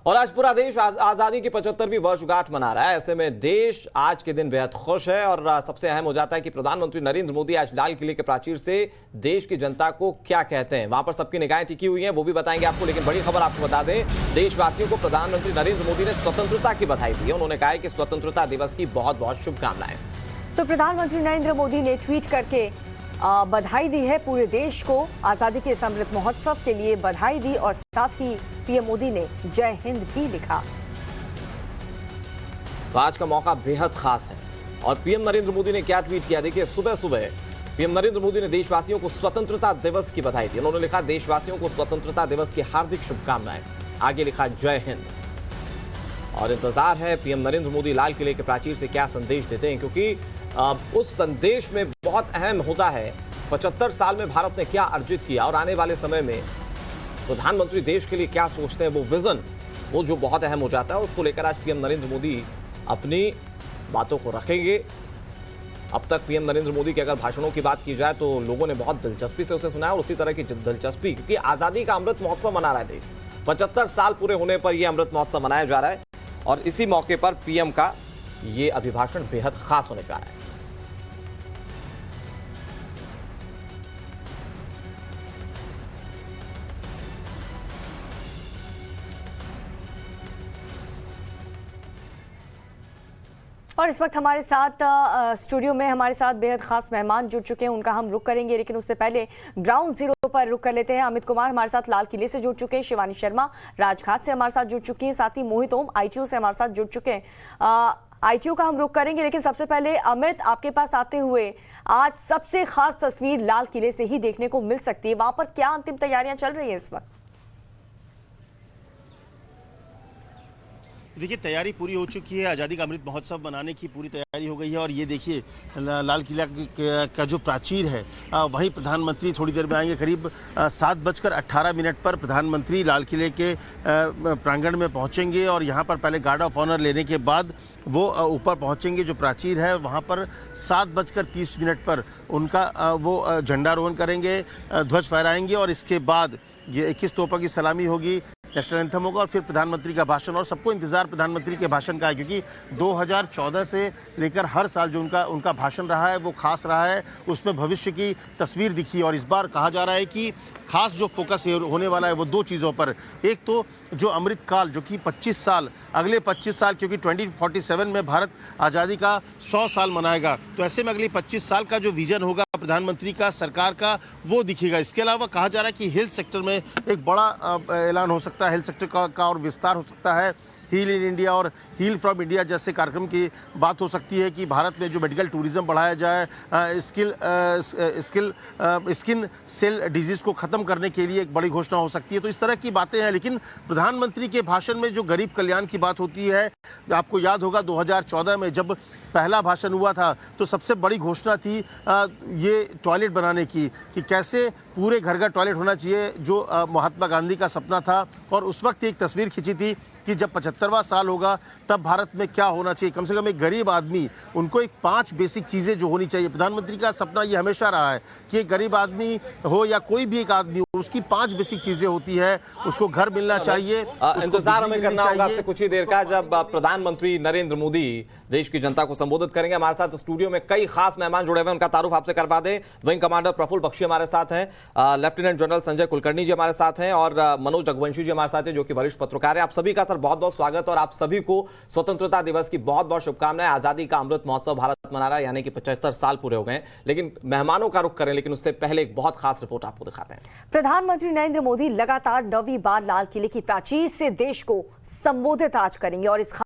और आज पूरा देश आजादी की 75वीं वर्षगांठ मना रहा है। ऐसे में देश आज के दिन बेहद खुश है और सबसे अहम हो जाता है कि प्रधानमंत्री नरेंद्र मोदी आज लाल किले के प्राचीर से देश की जनता को क्या कहते हैं। वहां पर सबकी निगाहें टिकी हुई हैं, वो भी बताएंगे आपको। लेकिन बड़ी खबर आपको बता दें, देशवासियों को प्रधानमंत्री नरेंद्र मोदी ने स्वतंत्रता की बधाई दी है। उन्होंने कहा है कि स्वतंत्रता दिवस की बहुत बहुत शुभकामनाएं। तो प्रधानमंत्री नरेंद्र मोदी ने ट्वीट करके बधाई दी है पूरे देश को। आजादी के इस अमृत महोत्सव के लिए बधाई दी और साथ ही पीएम मोदी ने जय हिंद भी लिखा। तो आज का मौका बेहद खास है और पीएम नरेंद्र मोदी ने क्या ट्वीट किया, देखिए। सुबह सुबह पीएम नरेंद्र मोदी ने देशवासियों को स्वतंत्रता दिवस की बधाई दी। उन्होंने लिखा, देशवासियों को स्वतंत्रता दिवस की हार्दिक शुभकामनाएं। आगे लिखा, जय हिंद। और इंतजार है पीएम नरेंद्र मोदी लाल किले के प्राचीर से क्या संदेश देते हैं, क्योंकि उस संदेश में बहुत अहम होता है 75 साल में भारत ने क्या अर्जित किया और आने वाले समय में प्रधानमंत्री देश के लिए क्या सोचते हैं। वो विजन, वो जो बहुत अहम हो जाता है, उसको लेकर आज पीएम नरेंद्र मोदी अपनी बातों को रखेंगे। अब तक पीएम नरेंद्र मोदी के अगर भाषणों की बात की जाए तो लोगों ने बहुत दिलचस्पी से उसे सुना है और उसी तरह की दिलचस्पी, क्योंकि आजादी का अमृत महोत्सव मना रहा है देश। 75 साल पूरे होने पर यह अमृत महोत्सव मनाया जा रहा है और इसी मौके पर पीएम का ये अभिभाषण बेहद खास होने जा रहा है। और इस वक्त हमारे साथ स्टूडियो में हमारे साथ बेहद खास मेहमान जुड़ चुके हैं, उनका हम रुख करेंगे। लेकिन उससे पहले ग्राउंड जीरो पर रुख कर लेते हैं। अमित कुमार हमारे साथ लाल किले से जुड़ चुके हैं, शिवानी शर्मा राजघाट से हमारे साथ जुड़ चुकी हैं, साथ ही मोहित ओम आईटीयू से हमारे साथ जुड़ चुके हैं। आईटीयू का हम रुख करेंगे, लेकिन सबसे पहले अमित, आपके पास आते हुए आज सबसे खास तस्वीर लाल किले से ही देखने को मिल सकती है। वहां पर क्या अंतिम तैयारियां चल रही है इस वक्त? देखिए, तैयारी पूरी हो चुकी है। आज़ादी का अमृत महोत्सव मनाने की पूरी तैयारी हो गई है और ये देखिए लाल किला का जो प्राचीर है वहीं प्रधानमंत्री थोड़ी देर में आएंगे। करीब 7:18 पर प्रधानमंत्री लाल किले के प्रांगण में पहुंचेंगे और यहां पर पहले गार्ड ऑफ ऑनर लेने के बाद वो ऊपर पहुंचेंगे जो प्राचीर है। वहां पर 7:30 पर उनका वो झंडारोहण करेंगे, ध्वज फहराएंगे और इसके बाद ये 21 तोपों की सलामी होगी, नेशनल एंथम होगा और फिर प्रधानमंत्री का भाषण। और सबको इंतजार प्रधानमंत्री के भाषण का है, क्योंकि 2014 से लेकर हर साल जो उनका भाषण रहा है वो खास रहा है। उसमें भविष्य की तस्वीर दिखी और इस बार कहा जा रहा है कि खास जो फोकस होने वाला है वो दो चीज़ों पर। एक तो जो अमृत काल, जो कि 25 साल, अगले 25 साल, क्योंकि 2047 में भारत आज़ादी का 100 साल मनाएगा, तो ऐसे में अगले 25 साल का जो विजन होगा प्रधानमंत्री का, सरकार का, वो दिखेगा। इसके अलावा कहा जा रहा है कि हेल्थ सेक्टर में एक बड़ा ऐलान हो सकता है, हेल्थ सेक्टर का और विस्तार हो सकता है। हील इन इंडिया और हील फ्रॉम इंडिया जैसे कार्यक्रम की बात हो सकती है कि भारत में जो मेडिकल टूरिज्म बढ़ाया जाए, स्किन सेल डिजीज़ को ख़त्म करने के लिए एक बड़ी घोषणा हो सकती है। तो इस तरह की बातें हैं। लेकिन प्रधानमंत्री के भाषण में जो गरीब कल्याण की बात होती है, आपको याद होगा 2014 में जब पहला भाषण हुआ था तो सबसे बड़ी घोषणा थी ये टॉयलेट बनाने की, कि कैसे पूरे घर का टॉयलेट होना चाहिए, जो महात्मा गांधी का सपना था। और उस वक्त एक तस्वीर खींची थी कि जब 75वां साल होगा तब भारत में क्या होना चाहिए। कम से कम एक गरीब आदमी, उनको एक 5 बेसिक चीज़ें जो होनी चाहिए। प्रधानमंत्री का सपना ये हमेशा रहा है कि एक गरीब आदमी हो या कोई भी एक आदमी हो, उसकी 5 बेसिक चीज़ें होती है। उसको घर मिलना चाहिए, इंतजार हमें करना होगा आपसे कुछ ही देर का, जब प्रधानमंत्री नरेंद्र मोदी देश की जनता को संबोधित करेंगे। हमारे साथ स्टूडियो में कई खास मेहमान जुड़े हुए हैं, उनका तारुफ आपसे करवा दें। विंग कमांडर प्रफुल्ल बख्शी हमारे साथ हैं, लेफ्टिनेंट जनरल संजय कुलकर्णी जी हमारे साथ हैं और मनोज रघुवंशी जी हमारे साथ हैं, जो कि वरिष्ठ पत्रकार हैं। आप सभी का सर बहुत बहुत स्वागत और आप सभी को स्वतंत्रता दिवस की बहुत बहुत शुभकामनाएं। आजादी का अमृत महोत्सव भारत मना रहा है, यानी कि 75 साल पूरे हो गए। लेकिन मेहमानों का रुख करें, लेकिन उससे पहले एक बहुत खास रिपोर्ट आपको दिखाते हैं। प्रधानमंत्री नरेंद्र मोदी लगातार 9वीं बार लाल किले की प्राचीर से देश को संबोधित आज करेंगे और इस